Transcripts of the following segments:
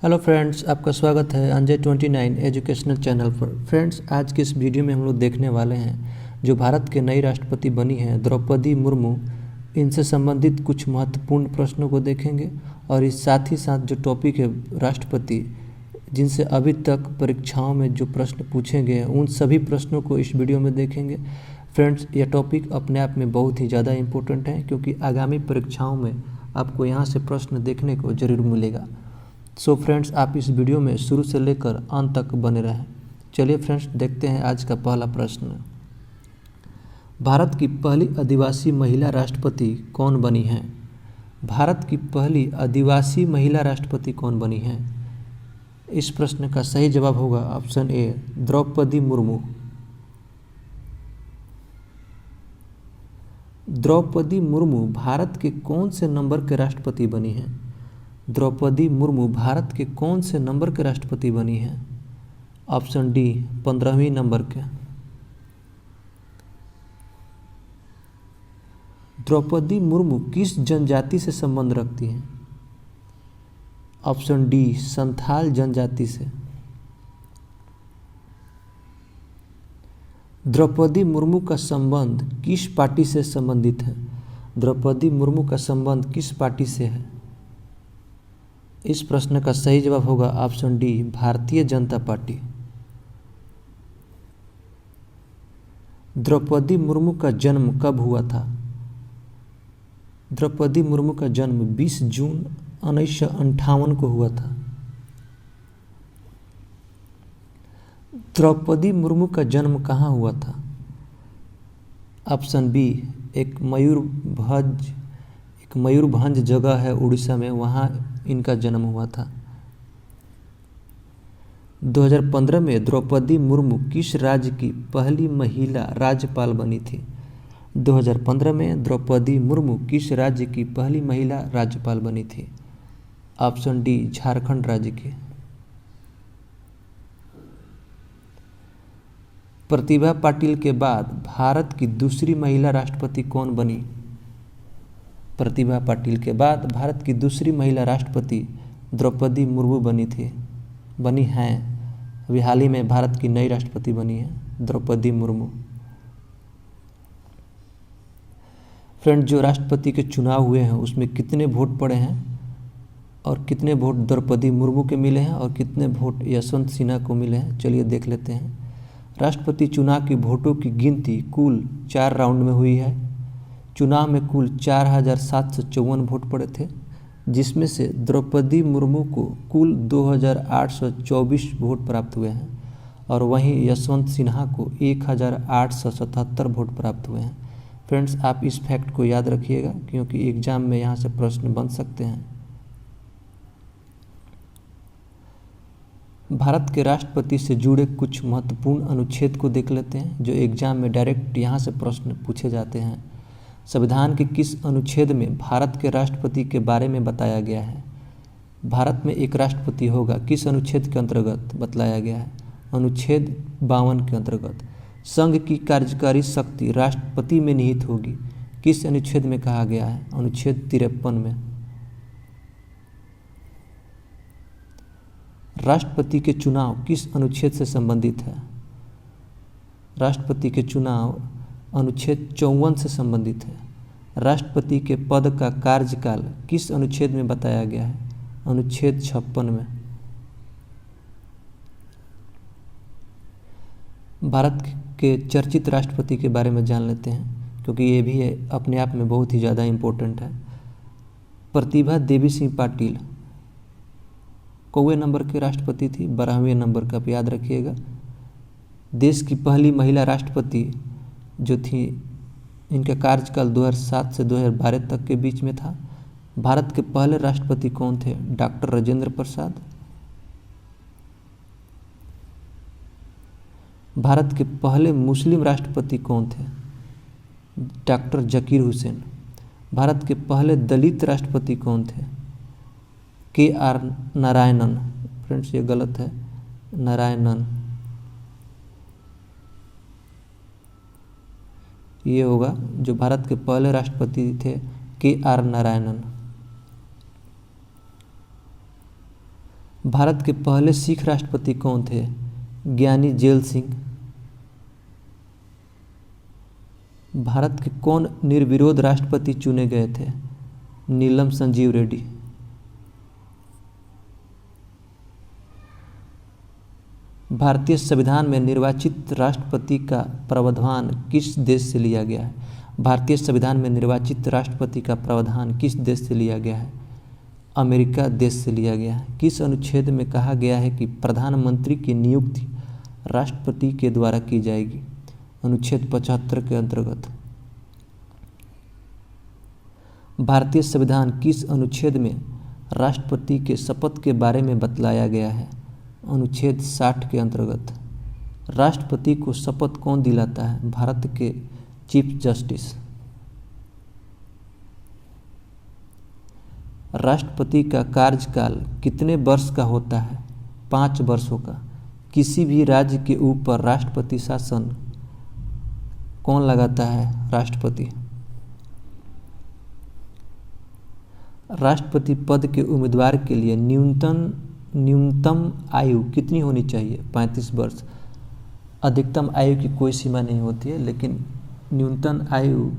Hello friends, आपका स्वागत है अंजय 29 एजुकेशनल चैनल पर। फ्रेंड्स, आज के इस वीडियो में हम लोग देखने वाले हैं जो भारत के नई राष्ट्रपति बनी हैं द्रौपदी मुर्मू। इनसे संबंधित कुछ महत्वपूर्ण प्रश्नों को देखेंगे और इस साथ ही साथ जो टॉपिक है राष्ट्रपति जिनसे अभी तक परीक्षाओं में जो प्रश्न पूछे गए हैं उन सभी प्रश्नों को इस वीडियो में देखेंगे। फ्रेंड्स, यह टॉपिक अपने आप में बहुत ही ज़्यादा इम्पोर्टेंट है क्योंकि आगामी परीक्षाओं में आपको यहाँ से प्रश्न देखने को जरूर मिलेगा। सो फ्रेंड्स, आप इस वीडियो में शुरू से लेकर अंत तक बने रहें। चलिए फ्रेंड्स, देखते हैं आज का पहला प्रश्न। भारत की पहली आदिवासी महिला राष्ट्रपति कौन बनी हैं? भारत की पहली आदिवासी महिला राष्ट्रपति कौन बनी हैं? इस प्रश्न का सही जवाब होगा ऑप्शन ए, द्रौपदी मुर्मू। द्रौपदी मुर्मू भारत के कौन से नंबर के राष्ट्रपति बनी हैं? द्रौपदी मुर्मू भारत के कौन से नंबर के राष्ट्रपति बनी हैं? ऑप्शन डी, 15वें नंबर के। द्रौपदी मुर्मू किस जनजाति से संबंध रखती हैं? ऑप्शन डी, संथाल जनजाति से। द्रौपदी मुर्मू का संबंध किस पार्टी से संबंधित है? द्रौपदी मुर्मू का संबंध किस पार्टी से है? इस प्रश्न का सही जवाब होगा option D, Bharatiya Janata party. Draupadi Murmu का जन्म कब हुआ था? द्रौपदी मुर्मू का जन्म 20 जून 1958 को हुआ था। द्रौपदी मुर्मू का जन्म कहाँ हुआ था? ऑप्शन बी, एक मयूरभंज जगह है उड़ीसा में, वहाँ इनका जन्म हुआ था। 2015 में द्रौपदी मुर्मू किस राज्य की पहली महिला राज्यपाल बनी थी? 2015 में द्रौपदी मुर्मू किस राज्य की पहली महिला राज्यपाल बनी थी? ऑप्शन डी, झारखंड राज्य की। प्रतिभा पाटिल के बाद भारत की दूसरी महिला राष्ट्रपति कौन बनी? प्रतिभा पाटिल के बाद भारत की दूसरी महिला राष्ट्रपति द्रौपदी मुर्मू बनी हैं। अभी हाल ही में भारत की नई राष्ट्रपति बनी है द्रौपदी मुर्मू। फ्रेंड, जो राष्ट्रपति के चुनाव हुए हैं उसमें कितने वोट पड़े हैं और कितने वोट द्रौपदी मुर्मू के मिले हैं और कितने वोट यशवंत सिन्हा को मिले हैं, चलिए देख लेते हैं। राष्ट्रपति चुनाव की वोटों की गिनती कुल 4 राउंड में हुई है। चुनाव में कुल 4754 वोट पड़े थे, जिसमें से द्रौपदी मुर्मू को कुल 2824 वोट प्राप्त हुए हैं और वहीं यशवंत सिन्हा को 1877 वोट प्राप्त हुए हैं। फ्रेंड्स, आप इस फैक्ट को याद रखिएगा क्योंकि एग्जाम में यहाँ से प्रश्न बन सकते हैं। भारत के राष्ट्रपति से जुड़े कुछ महत्वपूर्ण अनुच्छेद को देख लेते हैं जो एग्जाम में डायरेक्ट यहाँ से प्रश्न पूछे जाते हैं। संविधान के किस अनुच्छेद में भारत के राष्ट्रपति के बारे में बताया गया है? भारत में एक राष्ट्रपति होगा, किस अनुच्छेद के अंतर्गत बतलाया गया है? अनुच्छेद 52 के अंतर्गत। संघ की कार्यकारी शक्ति राष्ट्रपति में निहित होगी, किस अनुच्छेद में कहा गया है? अनुच्छेद 53 में। राष्ट्रपति के चुनाव किस अनुच्छेद से संबंधित है? राष्ट्रपति के चुनाव अनुच्छेद 54 से संबंधित है। राष्ट्रपति के पद का कार्यकाल किस अनुच्छेद में बताया गया है? अनुच्छेद 56 में। भारत के चर्चित राष्ट्रपति के बारे में जान लेते हैं क्योंकि ये भी अपने आप में बहुत ही ज़्यादा इम्पोर्टेंट है। प्रतिभा देवी सिंह पाटिल कौवे नंबर के राष्ट्रपति थी? 12वें नंबर का, आप याद रखिएगा। देश की पहली महिला राष्ट्रपति जो थी, इनका कार्यकाल 2007 से 2012 तक के बीच में था। भारत के पहले राष्ट्रपति कौन थे? डॉक्टर राजेंद्र प्रसाद। भारत के पहले मुस्लिम राष्ट्रपति कौन थे? डॉक्टर जकीर हुसैन। भारत के पहले दलित राष्ट्रपति कौन थे? KR नारायणन। फ्रेंड्स, ये गलत है, नारायणन ये होगा। जो भारत के पहले राष्ट्रपति थे KR नारायणन। भारत के पहले सिख राष्ट्रपति कौन थे? ज्ञानी जेल सिंह। भारत के कौन निर्विरोध राष्ट्रपति चुने गए थे? नीलम संजीव रेड्डी। भारतीय संविधान में निर्वाचित राष्ट्रपति का प्रावधान किस देश से लिया गया है? भारतीय संविधान में निर्वाचित राष्ट्रपति का प्रावधान किस देश से लिया गया है? अमेरिका देश से लिया गया है। किस अनुच्छेद में कहा गया है कि प्रधानमंत्री की नियुक्ति राष्ट्रपति के द्वारा की जाएगी? अनुच्छेद 75 के अंतर्गत। भारतीय संविधान किस अनुच्छेद में राष्ट्रपति के शपथ के बारे में बतलाया गया है? अनुच्छेद 60 के अंतर्गत। राष्ट्रपति को शपथ कौन दिलाता है? भारत के चीफ जस्टिस। राष्ट्रपति का कार्यकाल कितने वर्ष का होता है? 5 वर्षों का। किसी भी राज्य के ऊपर राष्ट्रपति शासन कौन लगाता है? राष्ट्रपति। राष्ट्रपति पद के उम्मीदवार के लिए न्यूनतम आयु कितनी होनी चाहिए? 35 वर्ष। अधिकतम आयु की कोई सीमा नहीं होती है, लेकिन न्यूनतम आयु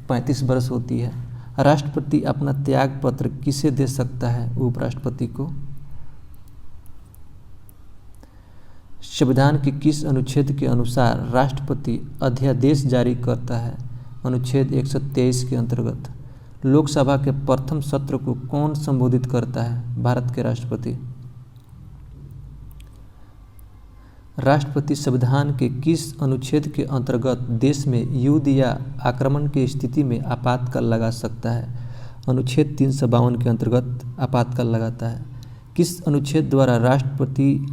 35 वर्ष होती है। राष्ट्रपति अपना त्याग पत्र किसे दे सकता है? उपराष्ट्रपति को। संविधान के किस अनुच्छेद के अनुसार राष्ट्रपति अध्यादेश जारी करता है? अनुच्छेद 123 के अंतर्गत। लोकसभा के प्रथम सत्र को कौन संबोधित करता है? भारत के राष्ट्रपति। राष्ट्रपति संविधान के किस अनुच्छेद के अंतर्गत देश में युद्ध या आक्रमण की स्थिति में आपातकाल लगा सकता है? अनुच्छेद 352 के अंतर्गत आपातकाल लगाता है। किस अनुच्छेद द्वारा राष्ट्रपति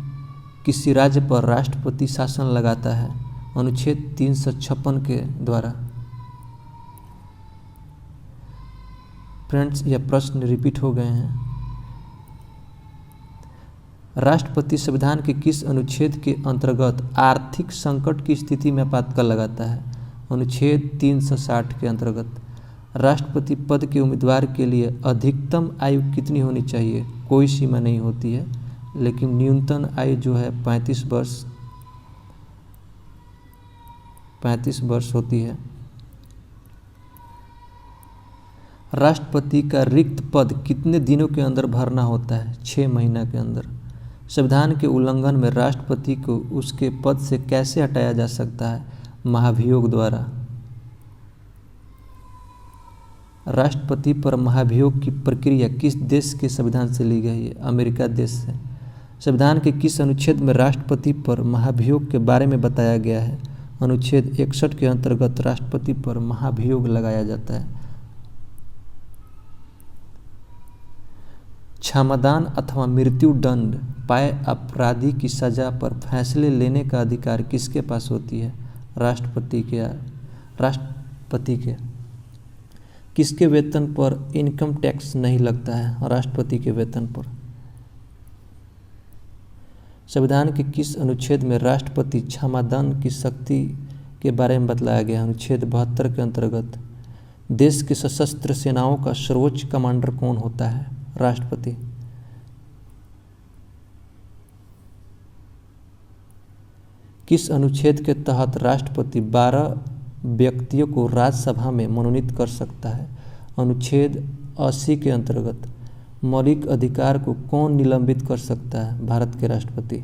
किसी राज्य पर राष्ट्रपति शासन लगाता है? अनुच्छेद 356 के द्वारा। फ्रेंड्स, यह प्रश्न रिपीट हो गए हैं। राष्ट्रपति संविधान के किस अनुच्छेद के अंतर्गत आर्थिक संकट की स्थिति में आपातकाल लगाता है? अनुच्छेद 360 के अंतर्गत। राष्ट्रपति पद के उम्मीदवार के लिए अधिकतम आयु कितनी होनी चाहिए? कोई सीमा नहीं होती है, लेकिन न्यूनतम आयु जो है 35 वर्ष होती है। राष्ट्रपति का रिक्त पद कितने दिनों के अंदर भरना होता है? 6 महीना के अंदर। संविधान के उल्लंघन में राष्ट्रपति को उसके पद से कैसे हटाया जा सकता है? महाभियोग द्वारा। राष्ट्रपति पर महाभियोग की प्रक्रिया किस देश के संविधान से ली गई है? अमेरिका देश से। संविधान के किस अनुच्छेद में राष्ट्रपति पर महाभियोग के बारे में बताया गया है? अनुच्छेद 61 के अंतर्गत राष्ट्रपति पर महाभियोग लगाया जाता है। क्षमादान अथवा मृत्यु दंड पाए अपराधी की सजा पर फैसले लेने का अधिकार किसके पास होती है? राष्ट्रपति के। किसके वेतन पर इनकम टैक्स नहीं लगता है? राष्ट्रपति के वेतन पर। संविधान के किस अनुच्छेद में राष्ट्रपति क्षमादान की शक्ति के बारे में बतलाया गया? अनुच्छेद 72 के अंतर्गत। देश की सशस्त्र सेनाओं का सर्वोच्च कमांडर कौन होता है? राष्ट्रपति। किस अनुच्छेद के तहत राष्ट्रपति 12 व्यक्तियों को राज्यसभा में मनोनीत कर सकता है? अनुच्छेद 80 के अंतर्गत। मौलिक अधिकार को कौन निलंबित कर सकता है? भारत के राष्ट्रपति।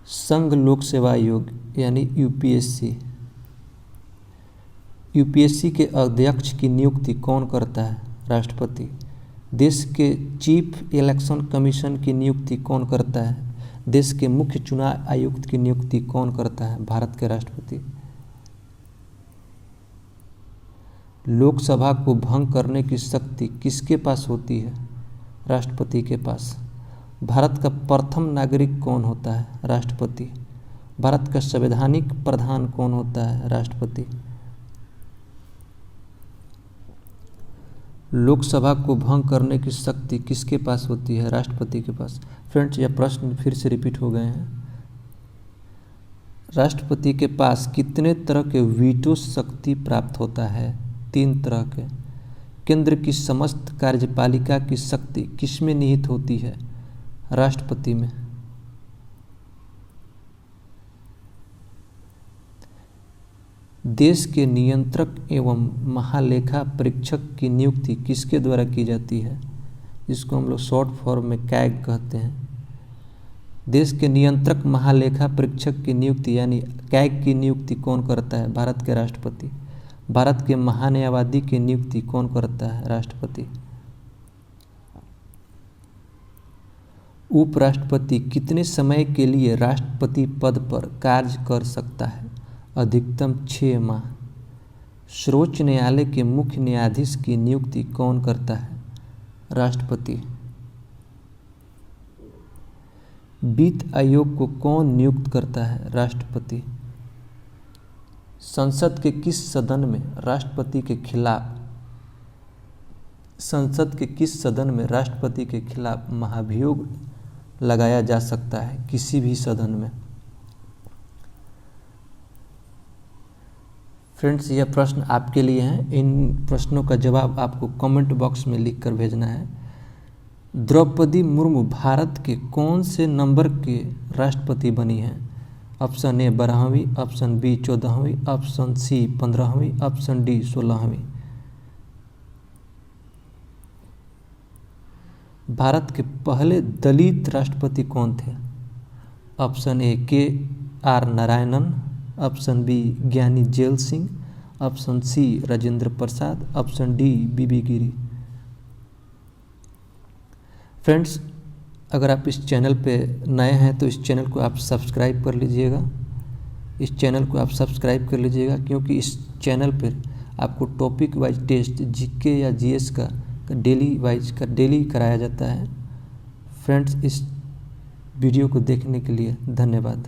संघ लोक सेवा आयोग यानी यूपीएससी के अध्यक्ष की नियुक्ति कौन करता है? राष्ट्रपति। देश के चीफ इलेक्शन कमीशन की नियुक्ति कौन करता है? देश के मुख्य चुनाव आयुक्त की नियुक्ति कौन करता है? भारत के राष्ट्रपति। लोकसभा को भंग करने की शक्ति किसके पास होती है? राष्ट्रपति के पास। भारत का प्रथम नागरिक कौन होता है? राष्ट्रपति। भारत का संवैधानिक प्रधान कौन होता है? राष्ट्रपति। लोकसभा को भंग करने की शक्ति किसके पास होती है? राष्ट्रपति के पास। फ्रेंड्स, यह प्रश्न फिर से रिपीट हो गए हैं। राष्ट्रपति के पास कितने तरह के वीटो शक्ति प्राप्त होता है? 3 तरह के। केंद्र की समस्त कार्यपालिका की शक्ति किसमें निहित होती है? राष्ट्रपति में। देश के नियंत्रक एवं महालेखा परीक्षक की नियुक्ति किसके द्वारा की जाती है? जिसको हम लोग शॉर्ट फॉर्म में कैग कहते हैं। देश के नियंत्रक महालेखा परीक्षक की नियुक्ति यानी कैग की नियुक्ति कौन करता है? भारत के राष्ट्रपति। भारत के महान्यायवादी की नियुक्ति कौन करता है? राष्ट्रपति। उपराष्ट्रपति कितने समय के लिए राष्ट्रपति पद पर कार्य कर सकता है? अधिकतम 6 माह। सर्वोच्च न्यायालय के मुख्य न्यायाधीश की नियुक्ति कौन करता है? राष्ट्रपति। वित्त आयोग को कौन नियुक्त करता है? राष्ट्रपति। संसद के किस सदन में राष्ट्रपति के खिलाफ महाभियोग लगाया जा सकता है? किसी भी सदन में। फ्रेंड्स, यह प्रश्न आपके लिए हैं। इन प्रश्नों का जवाब आपको कमेंट बॉक्स में लिखकर भेजना है। द्रौपदी मुर्मू भारत के कौन से नंबर के राष्ट्रपति बनी हैं? ऑप्शन ए 12वीं, ऑप्शन बी 14वीं, ऑप्शन सी 15वीं, ऑप्शन डी 16वीं। भारत के पहले दलित राष्ट्रपति कौन थे? Option A K R. Narayanan, option B Giani Zail Singh, option C Rajendra Prasad, option D V V Giri. Friends, अगर आप इस चैनल पे नए हैं तो इस चैनल को आप सब्सक्राइब कर लीजिएगा। क्योंकि इस चैनल पर आपको टॉपिक वाइज टेस्ट जीके या जीएस का डेली कराया जाता है। फ्रेंड्स, इस वीडियो को देखने के लिए धन्यवाद।